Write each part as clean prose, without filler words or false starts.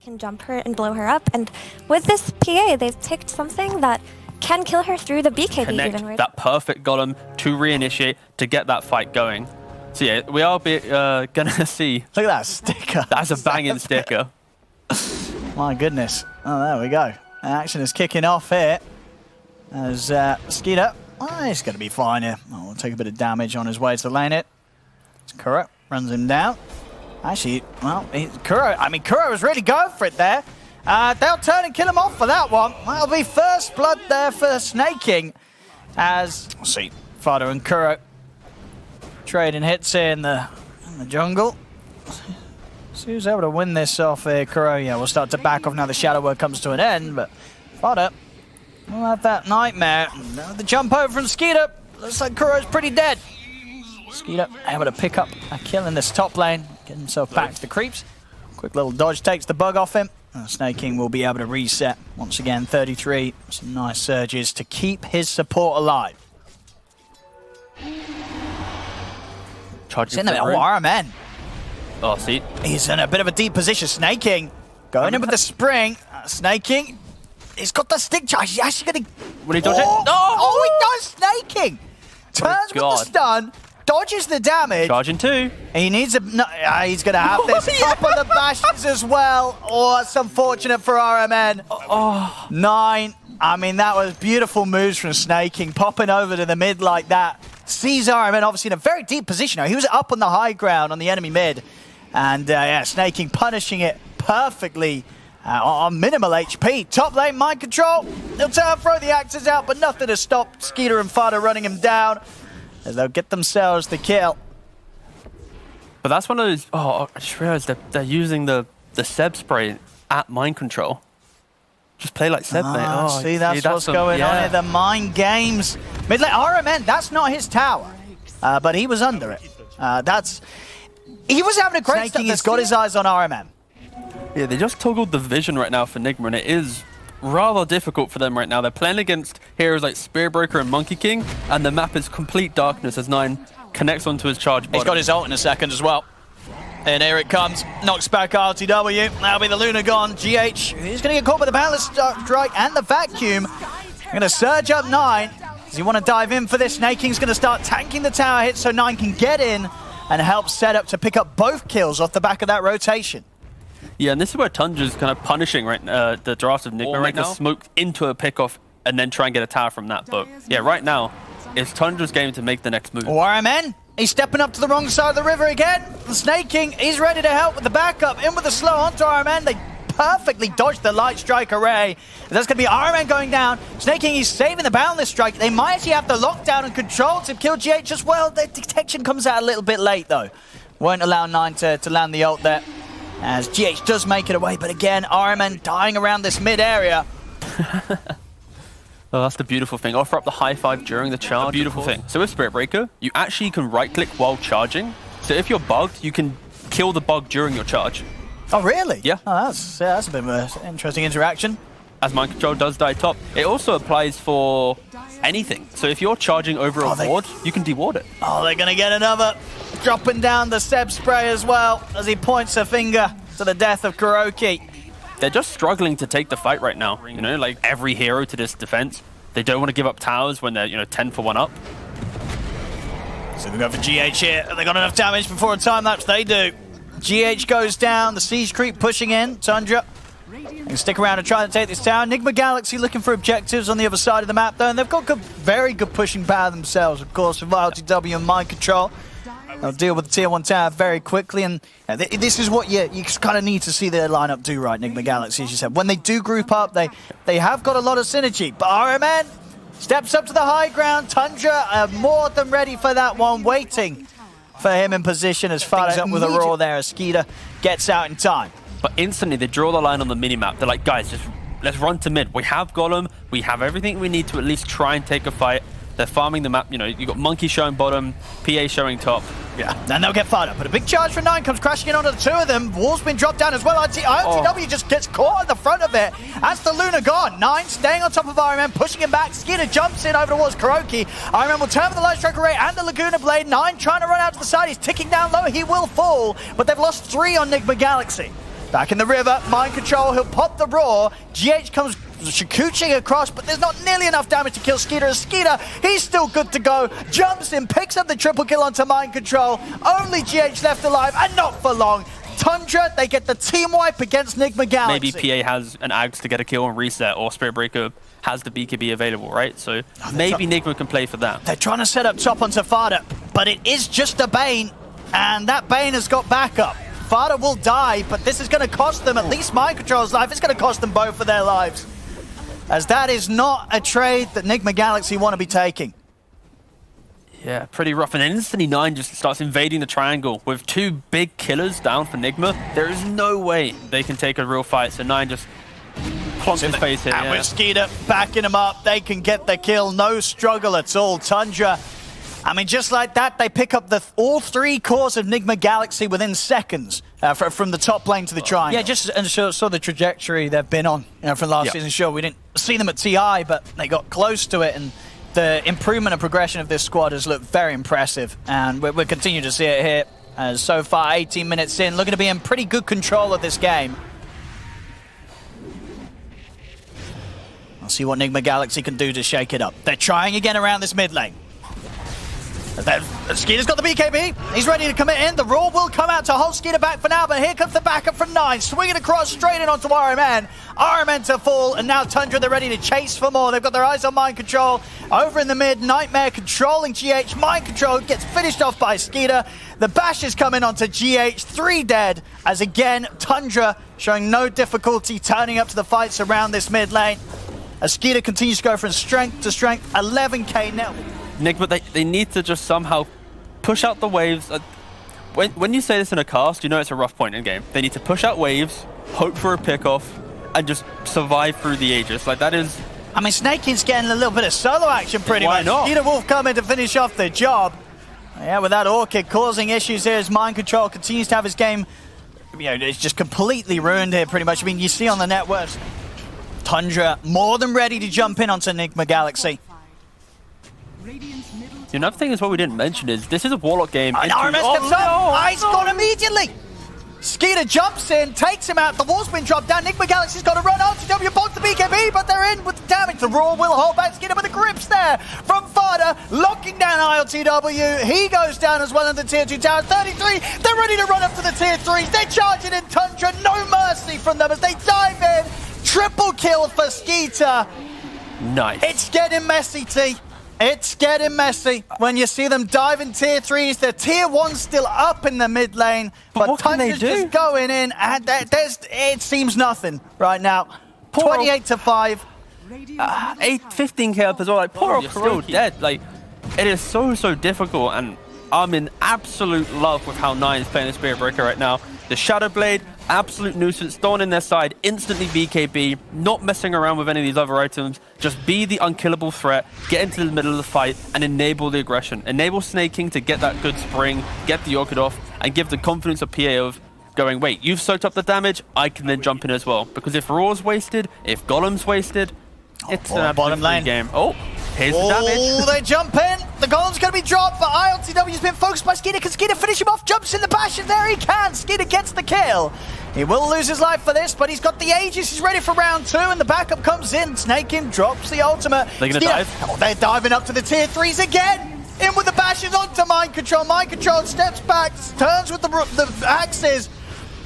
can jump her and blow her up. And with this PA, they've picked something that can kill her through the BKB Connect even. Right? that perfect golem to reinitiate to get that fight going. So yeah, we are gonna see. Look at that sticker. That's a banging sticker. My goodness. Oh, there we go. Action is kicking off here. As Skeeter, he's going to be fine here. Oh, we'll take a bit of damage on his way to lane it. It's Kuro, runs him down. Actually, well, Kuro was really going for it there. They'll turn and kill him off for that one. That'll be first blood there for Snaking. As, we'll see, Fado and Kuro trading hits here in the jungle. See who's able to win this off here. Kuro, yeah, we'll start to back off now the Shadow Word comes to an end, but Fado will have that nightmare. Now the jump over from Skeeter. Looks like Kuro's pretty dead. Skeeter able to pick up a kill in this top lane, get himself back to the creeps. Quick little dodge takes the bug off him. Snake King will be able to reset once again. 33. Some nice surges to keep his support alive. Charging in the middle. RMN. Oh, see. He's in a bit of a deep position. Snake King going in with the spring. Snake King. He's got the stick charge. He's actually going to... Will he dodge it? No! Oh, he does! Snake King! Turns with the stun, dodges the damage. Charging 2. He needs a... No, he's going to have this. Top of the bashes as well. Oh, that's unfortunate for RMN. 9. I mean, that was beautiful moves from Snake King. Popping over to the mid like that. Sees RMN obviously in a very deep position now. He was up on the high ground on the enemy mid. And yeah, Snake King punishing it perfectly. On minimal HP. Top lane, mind control. They'll throw the axes out, but nothing to stop Skeeter and Fado running him down. As they'll get themselves the kill. But that's one of those... Oh, I just realized that they're using the Seb spray at mind control. Just play like Seb, mate. Oh, see, that's what's going on here. The mind games. Mid lane, RMN, that's not his tower. But he was under it. He was having a great start. He's got his eyes on RMN. Yeah, they just toggled the vision right now for NIGMA, and it is rather difficult for them right now. They're playing against heroes like Spearbreaker and Monkey King, and the map is complete darkness as 9 connects onto his charge bottom. He's got his ult in a second as well. And here it comes. Knocks back RTW. That'll be the Lunagon. GH, he's going to get caught by the Balance Strike and the Vacuum. Going to surge up 9. Does he want to dive in for this? Snake King's going to start tanking the tower hit so 9 can get in and help set up to pick up both kills off the back of that rotation. Yeah, and this is where Tundra's kind of punishing the draft of NIGMA right now. Smoke into a pickoff and then try and get a tower from that. But yeah, right now, it's Tundra's game to make the next move. RMN, he's stepping up to the wrong side of the river again. The Snake King, he's ready to help with the backup. In with the slow onto RMN. They perfectly dodged the light strike array. That's going to be RMN going down. Snake King, he's saving the boundless strike. They might actually have the lockdown and control to kill GH as well. The detection comes out a little bit late, though. Won't allow 9 to land the ult there. As GH does make it away, but again, RMN dying around this mid area. Oh, that's the beautiful thing. Offer up the high five during the charge. A beautiful thing. So with Spirit Breaker, you actually can right-click while charging. So if you're bugged, you can kill the bug during your charge. Oh, really? Yeah. Oh, that's a bit of an interesting interaction. As mind control does die top, it also applies for anything. So if you're charging over a ward, you can deward it. Oh, they're going to get another. Dropping down the Seb spray as well as he points a finger to the death of Kuroki. They're just struggling to take the fight right now. You know, like every hero to this defense. They don't want to give up towers when they're, 10 for 1 up. So we go for GH here. They got enough damage before a time lapse. They do. GH goes down. The siege creep pushing in. Tundra. They can stick around and try to take this tower. NIGMA Galaxy looking for objectives on the other side of the map, though. And they've got very good pushing power themselves, of course, with RTW and mind control. They'll deal with the tier 1 tower very quickly, and this is what you kind of need to see their lineup do right, NIGMA Galaxy, as you said. When they do group up, they have got a lot of synergy. But RMN steps up to the high ground. Tundra more than ready for that one, waiting for him in position as far up with a roar there as Skeeter gets out in time. But instantly, they draw the line on the minimap. They're like, guys, just let's run to mid. We have Golem. We have everything we need to at least try and take a fight. They're farming the map. You got Monkey showing bottom, PA showing top. Yeah, and they'll get fired up. But a big charge from 9 comes crashing in onto the 2 of them. Wall's been dropped down as well. RTW just gets caught at the front of it. That's the Luna gone. 9 staying on top of RMN, pushing him back. Skeeter jumps in over towards Kuroki. RMN will turn with the Light Strike Array and the Laguna Blade. 9 trying to run out to the side. He's ticking down low. He will fall. But they've lost 3 on NIGMA Galaxy. Back in the river, mind control, he'll pop the roar. GH comes shakooching across, but there's not nearly enough damage to kill Skeeter. Skeeter, he's still good to go. Jumps in, picks up the triple kill onto mind control. Only GH left alive, and not for long. Tundra, they get the team wipe against NIGMA Galaxy. Maybe PA has an Ags to get a kill and reset, or Spirit Breaker has the BKB available, right? So maybe NIGMA can play for that. They're trying to set up top onto Fada, but it is just a Bane, and that Bane has got backup. Fada will die, but this is going to cost them at least mind control's life. It's going to cost them both of their lives, as that is not a trade that NIGMA Galaxy want to be taking. Yeah, pretty rough. And then instantly 9 just starts invading the triangle with 2 big killers down for NIGMA. There is no way they can take a real fight, so 9 just plonks his face here. And with Skeeter backing him up, they can get the kill. No struggle at all. Tundra, I mean, just like that, they pick up all 3 cores of NIGMA Galaxy within seconds from the top lane to the triangle. Yeah, just and saw the trajectory they've been on from last season. Sure, we didn't see them at TI, but they got close to it, and the improvement and progression of this squad has looked very impressive, and we'll continue to see it here. As so far, 18 minutes in, looking to be in pretty good control of this game. I'll see what NIGMA Galaxy can do to shake it up. They're trying again around this mid lane. Skeeter's got the BKB. He's ready to commit in. The roar will come out to hold Skeeter back for now, but here comes the backup from 9. Swinging across straight in onto RMN. RMN to fall, and now Tundra, they're ready to chase for more. They've got their eyes on mind control. Over in the mid, Nightmare controlling GH. Mind control gets finished off by Skeeter. The bash is coming onto GH. 3 dead, as again, Tundra showing no difficulty turning up to the fights around this mid lane. As Skeeter continues to go from strength to strength, 11k net. NIGMA, they need to just somehow push out the waves. When you say this in a cast, you know it's a rough point in the game. They need to push out waves, hope for a pickoff, and just survive through the Aegis. Like, that is... I mean, Snakey's getting a little bit of solo action pretty much. Why not? Skeeter Wolf coming to finish off the job. Yeah, with that Orchid causing issues here as mind control continues to have his game, you know, it's just completely ruined here pretty much. I mean, you see on the net worth, Tundra more than ready to jump in onto NIGMA Galaxy. Another thing is what we didn't mention is this is a Warlock game. And RMS steps up. Ice gone immediately. Skeeter jumps in, takes him out. The wall's been dropped down. NIGMA Galaxy's got to run. RTW blocks the BKB, but they're in with the damage. The Roar will hold back Skeeter, but the grips there from Fada, locking down ILTW. He goes down as well in the tier 2 tower. 33. They're ready to run up to the tier 3s. They're charging in Tundra. No mercy from them as they dive in. Triple kill for Skeeter. Nice. It's getting messy, T. It's getting messy when you see them dive in tier 3s. The tier 1's still up in the mid lane, but Tundra's just going in, and it seems nothing right now. 28-5. 15k up as well. Like, poor you're still dead. Like, it is so difficult, and I'm in absolute love with how 9 is playing the Spirit Breaker right now. The Shadow Blade, absolute nuisance, thrown in their side, instantly BKB, not messing around with any of these other items, just be the unkillable threat, get into the middle of the fight, and enable the aggression. Enable Snake King to get that good spring, get the Orchid off, and give the confidence of PA of going, wait, you've soaked up the damage, I can then jump in as well. Because if Roar's wasted, if Golem's wasted, it's an absolute free game. Oh, here's the damage. Oh, they jump in. The Golem's going to be dropped, but ILTW's been focused by Skeeter. Can Skeeter finish him off? Jumps in the bash, and there he can. Skeeter gets the kill. He will lose his life for this, but he's got the Aegis. He's ready for round 2, and the backup comes in. Snake King drops the ultimate. They're going to dive? Oh, they're diving up to the tier 3s again. In with the bashes onto mind control. Mind control steps back, turns with the axes,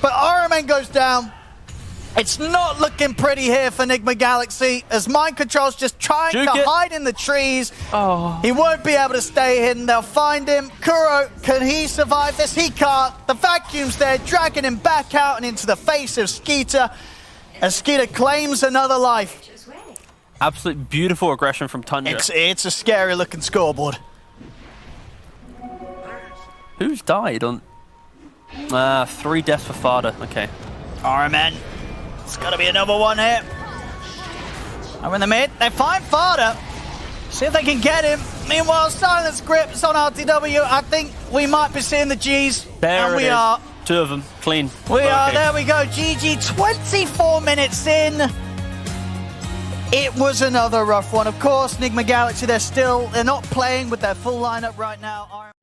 but RMN goes down. It's not looking pretty here for NIGMA Galaxy, as mind control's just trying to hide in the trees. Oh. He won't be able to stay hidden. They'll find him. Kuro, can he survive this? He can't. The vacuum's there, dragging him back out and into the face of Skeeter, as Skeeter claims another life. Absolute beautiful aggression from Tundra. It's a scary looking scoreboard. Who's died on... 3 deaths for Fada. Okay. RMN. It's got to be another one here. Over in the mid. They find Fada. See if they can get him. Meanwhile, Silence Grips on RTW. I think we might be seeing the G's. There and we is. are. 2 of them. Clean. We are. There we go. GG. 24 minutes in. It was another rough one. Of course, NIGMA Galaxy, they're not playing with their full lineup right now.